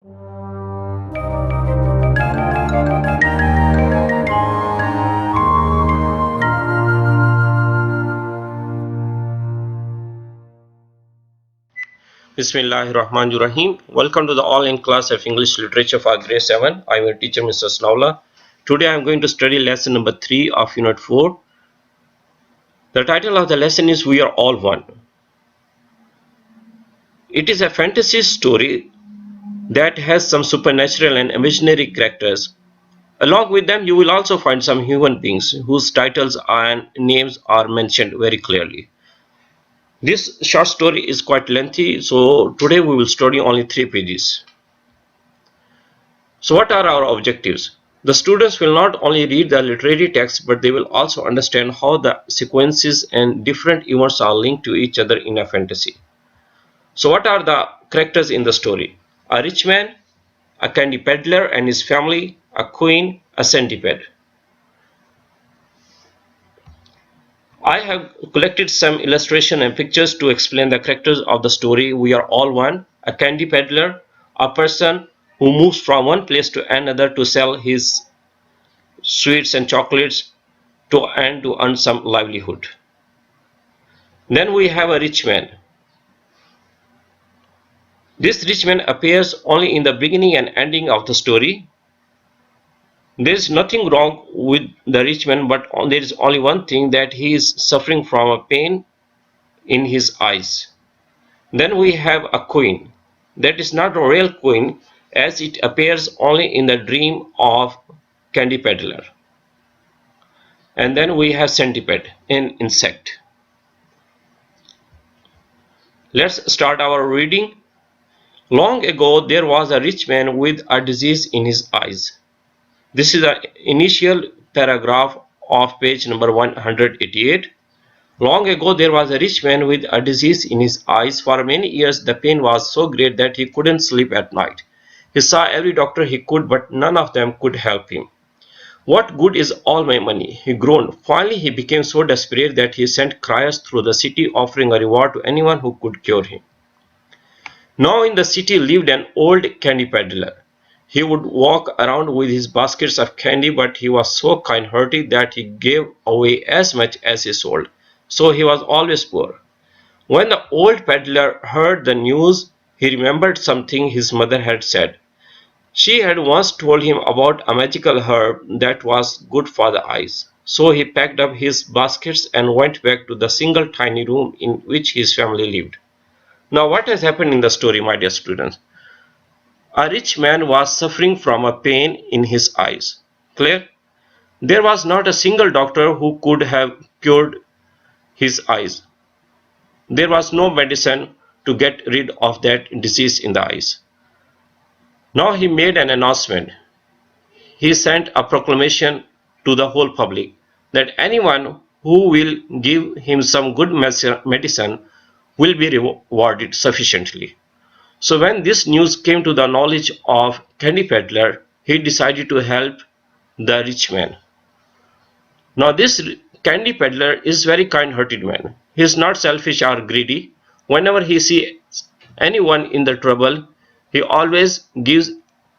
Bismillahirrahmanirrahim. Welcome to the all-in class of English Literature for grade 7. I am your teacher, Mr. Snowla. Today I am going to study lesson number 3 of unit 4. The title of the lesson is We Are All One. It is a fantasy story that has some supernatural and imaginary characters. Along with them, you will also find some human beings whose titles and names are mentioned very clearly. This short story is quite lengthy, so today we will study only 3 pages. So what are our objectives? The students will not only read the literary text, but they will also understand how the sequences and different events are linked to each other in a fantasy. So what are the characters in the story? A rich man, a candy peddler and his family, a queen, a centipede. I have collected some illustration and pictures to explain the characters of the story. We are all one. A candy peddler, a person who moves from one place to another to sell his sweets and chocolates to earn some livelihood. Then we have a rich man. This rich man appears only in the beginning and ending of the story. There is nothing wrong with the rich man, but there is only one thing, that he is suffering from a pain in his eyes. Then we have a queen. That is not a real queen, as it appears only in the dream of candy peddler. And then we have centipede, an insect. Let's start our reading. Long ago there was a rich man with a disease in his eyes. This is the initial paragraph of page number 188. Long ago there was a rich man with a disease in his eyes. For many years the pain was so great that he couldn't sleep at night. He saw every doctor he could, but none of them could help him. What good is all my money? He groaned. Finally he became so desperate that he sent criers through the city, offering a reward to anyone who could cure him. Now in the city lived an old candy peddler. He would walk around with his baskets of candy, but he was so kind-hearted that he gave away as much as he sold. So he was always poor. When the old peddler heard the news, he remembered something his mother had said. She had once told him about a magical herb that was good for the eyes. So he packed up his baskets and went back to the single tiny room in which his family lived. Now what has happened in the story, my dear students? A rich man was suffering from a pain in his eyes. Clear? There was not a single doctor who could have cured his eyes. There was no medicine to get rid of that disease in the eyes. Now he made an announcement. He sent a proclamation to the whole public that anyone who will give him some good medicine will be rewarded sufficiently. So when this news came to the knowledge of candy peddler, he decided to help the rich man. Now this candy peddler is very kind-hearted man. He is not selfish or greedy. Whenever he sees anyone in the trouble, he always gives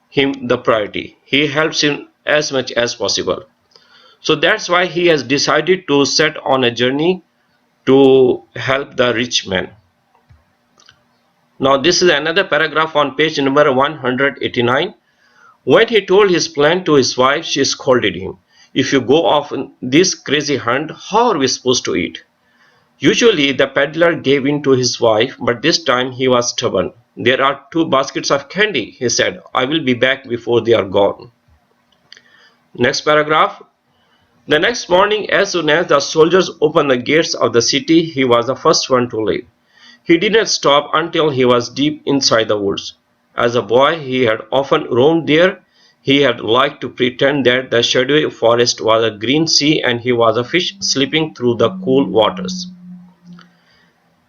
him the priority. He helps him as much as possible. So that's why he has decided to set on a journey to help the rich man. Now this is another paragraph on page number 189. When he told his plan to his wife, she scolded him. If you go off on this crazy hunt, how are we supposed to eat? Usually the peddler gave in to his wife, but this time he was stubborn. There are 2 baskets of candy, he said. I will be back before they are gone. Next paragraph. The next morning, as soon as the soldiers opened the gates of the city, he was the first one to leave. He did not stop until he was deep inside the woods. As a boy, he had often roamed there. He had liked to pretend that the shadowy forest was a green sea and he was a fish slipping through the cool waters.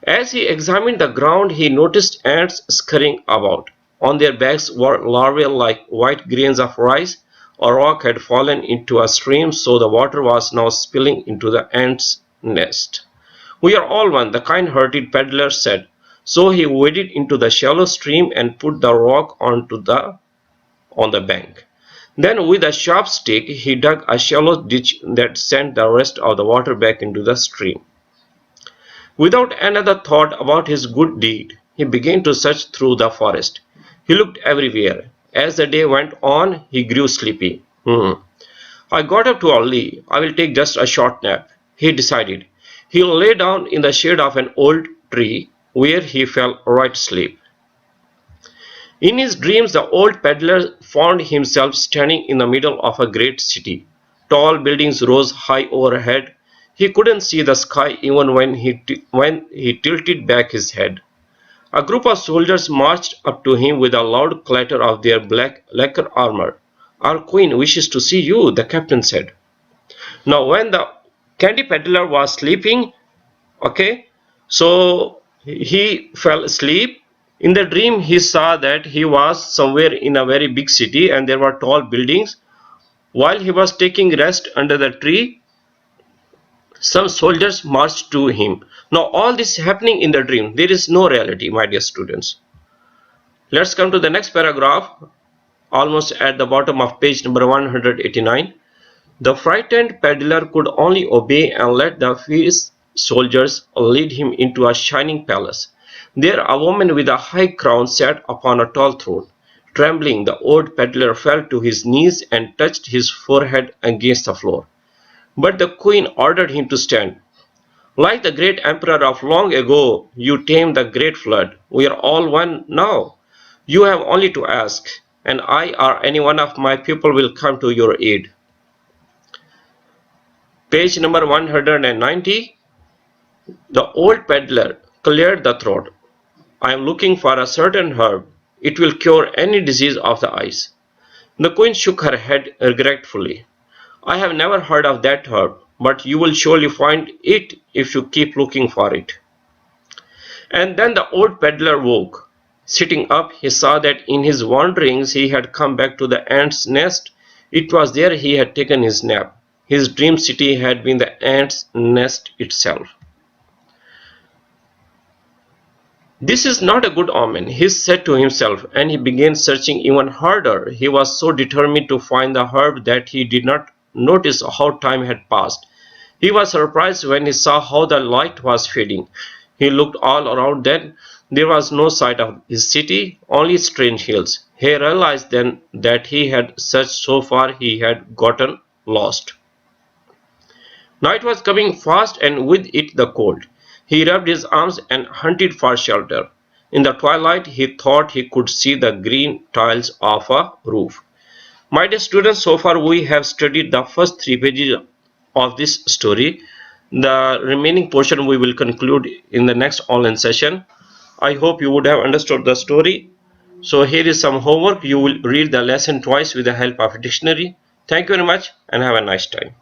As he examined the ground, he noticed ants scurrying about. On their backs were larvae like white grains of rice. A rock had fallen into a stream, so the water was now spilling into the ants' nest. We are all one, the kind-hearted peddler said. So he waded into the shallow stream and put the rock on the bank. Then with a sharp stick he dug a shallow ditch that sent the rest of the water back into the stream. Without another thought about his good deed, he began to search through the forest. He looked everywhere. As the day went on, he grew sleepy. I got up too early. I will take just a short nap, he decided. He lay down in the shade of an old tree where he fell right asleep. In his dreams, the old peddler found himself standing in the middle of a great city. Tall buildings rose high overhead. He couldn't see the sky even when he tilted back his head. A group of soldiers marched up to him with a loud clatter of their black lacquer armor. Our queen wishes to see you, the captain said. Now, when the candy peddler was sleeping, okay, so he fell asleep. In the dream he saw that he was somewhere in a very big city and there were tall buildings. While he was taking rest under the tree, some soldiers marched to him. Now all this happening in the dream, there is no reality, my dear students. Let's come to the next paragraph, almost at the bottom of page number 189. The frightened peddler could only obey and let the fierce soldiers lead him into a shining palace. There a woman with a high crown sat upon a tall throne. Trembling, the old peddler fell to his knees and touched his forehead against the floor. But the queen ordered him to stand. Like the great emperor of long ago, you tamed the great flood. We are all one now. You have only to ask, and I or any one of my people will come to your aid. Page number 190. The old peddler cleared the throat. I am looking for a certain herb. It will cure any disease of the eyes. The queen shook her head regretfully. I have never heard of that herb, but you will surely find it if you keep looking for it. And then the old peddler woke. Sitting up, he saw that in his wanderings he had come back to the ants' nest. It was there he had taken his nap. His dream city had been the ants' nest itself. This is not a good omen, he said to himself, and he began searching even harder. He was so determined to find the herb that he did not notice how time had passed. He was surprised when he saw how the light was fading. He looked all around then. There was no sight of his city, only strange hills. He realized then that he had searched so far he had gotten lost. Night was coming fast and with it the cold. He rubbed his arms and hunted for shelter. In the twilight he thought he could see the green tiles of a roof. My dear students, so far we have studied the first 3 pages of this story. The remaining portion we will conclude in the next online session. I hope you would have understood the story. So here is some homework. You will read the lesson twice with the help of a dictionary. Thank you very much and have a nice time.